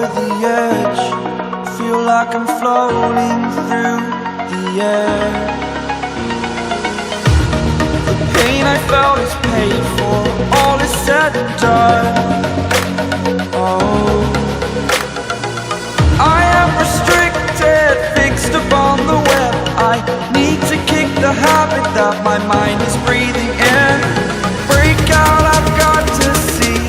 over the edge. Feel like I'm floating through the air. The pain I felt is paid for, all is said and done. Oh, I am restricted, fixed upon the web. I need to kick the habit that my mind is breathing in. Break out, I've got to see.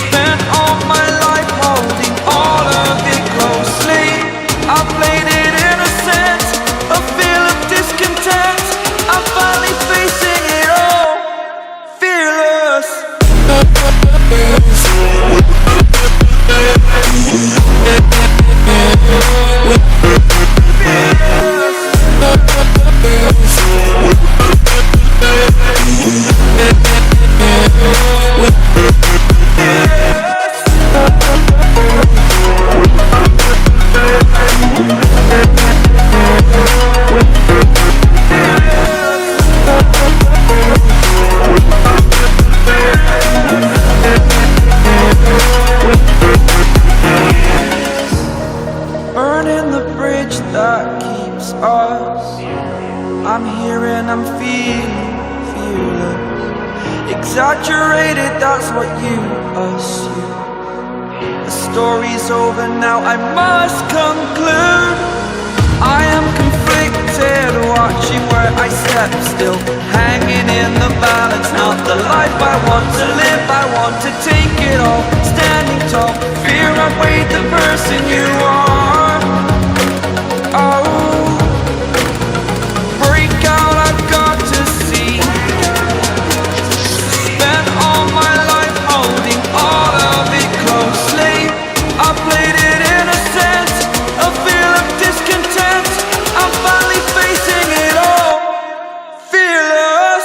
Spent all my life holding all of it closely. I played it innocent, a feel of discontent. I'm finally facing it all, fearless. Burning the bridge that keeps us. I'm here and I'm feeling fearless. Exaggerated, that's what you assume. The story's over now, I must conclude. I am conflicted, watching where I step still, hanging in the balance. Not the life I want to live, I want to take it all. Standing tall, fear outweighed the person you are. Oh, break out, I've got to see. Spent all my life holding all of it closely. I played it innocent, a feel of discontent. I'm finally facing it all, fearless.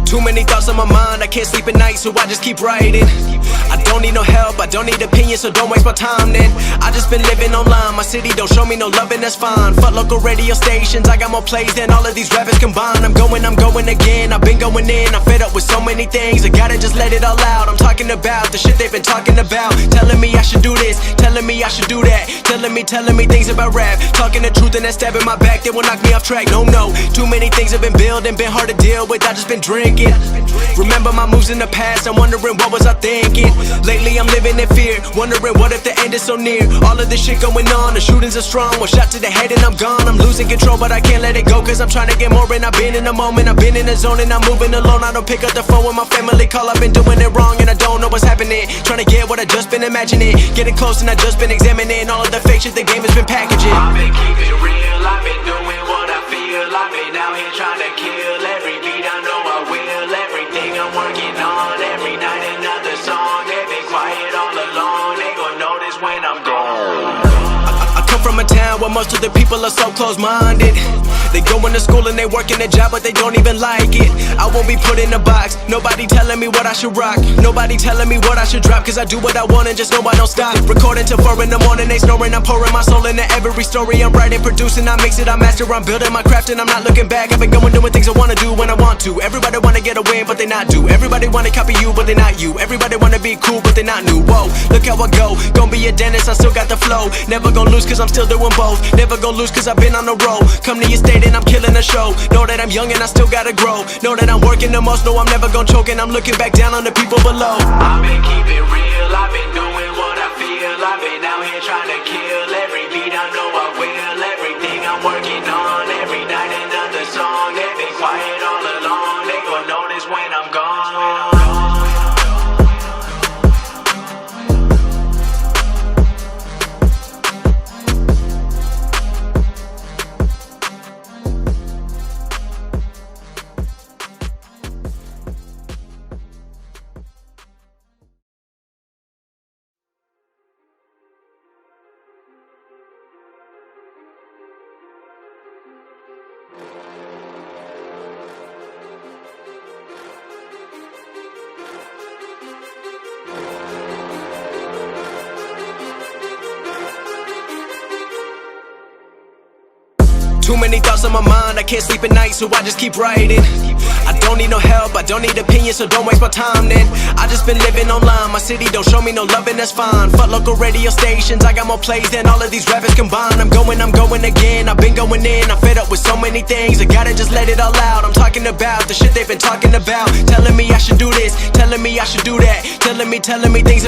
Too many thoughts on my mind, I can't sleep at night, so I just keep writing. I don't need no help, I don't need opinions, so don't waste my time then. I just been living online, my city don't show me no loving, that's fine. Fuck local radio stations, I got more plays than all of these rappers combined. I'm going again, I've been going in, I'm fed up with so many things, I gotta just let it all out. I'm talking about the shit they've been talking about, telling me I should do this, telling me I should do that, telling me things about rap, talking the truth and that stab in my back, they will knock me off track. No, too many things have been building, been hard to deal with, I just been drinking. Remember my moves in the past, I'm wondering what was I thinking. Lately I'm living in fear, wondering what if the end is so near. All of this shit going on, the shootings are strong, one shot to the head and I'm gone. I'm losing control but I can't let it go, cause I'm trying to get more. And I've been in the moment, I've been in the zone, and I'm moving alone. I don't pick up the phone when my family call, I've been doing it wrong and I don't know what's happening. Trying to get what I just been imagining, getting close and I just been examining all of the fake shit the game has been packaging. I've been keeping real, I've been doing what I feel. I've been out here trying to kill every beat, I know I will. Everything I'm working on, every night another song. They've been quiet all along, they gon' notice when I'm gone. I come from a town where most of the people are so close-minded. They go into school and they work in a job but they don't even like it. I won't be put in a box, nobody telling me what I should rock, nobody telling me what I should drop, cause I do what I want and just know I don't stop. Recording till 4 in the morning, they snoring, I'm pouring my soul into every story. I'm writing, producing, I mix it, I master, I'm building my craft and I'm not looking back. I've been going doing things I wanna do when I want to. Everybody wanna get a win but they not do. Everybody wanna copy you but they not you. Everybody wanna be cool but they not new. Whoa, look how I go, gonna be a dentist, I still got the flow. Never gonna lose cause I'm still doing both. Never gonna lose cause I've been on the road. Come to your state and I'm killing the show. Know that I'm young and I still gotta grow. Know that I'm working the most, know I'm never gonna choke. And I'm looking back down on the people below. I've been keeping real, I've been doing what I feel. I've been out here trying to kill every beat. I know I will. Everything I'm working on, every night another song. They've been quiet all along. They gon' notice when I'm gone. Too many thoughts on my mind, I can't sleep at night, so I just keep writing. I don't need no help, I don't need opinions, so don't waste my time then. I just been living online, my city don't show me no love and that's fine. Fuck local radio stations, I got more plays than all of these rappers combined. I'm going again, I've been going in, I'm fed up with so many things. I gotta just let it all out, I'm talking about the shit they've been talking about. Telling me I should do this, telling me I should do that, telling me things about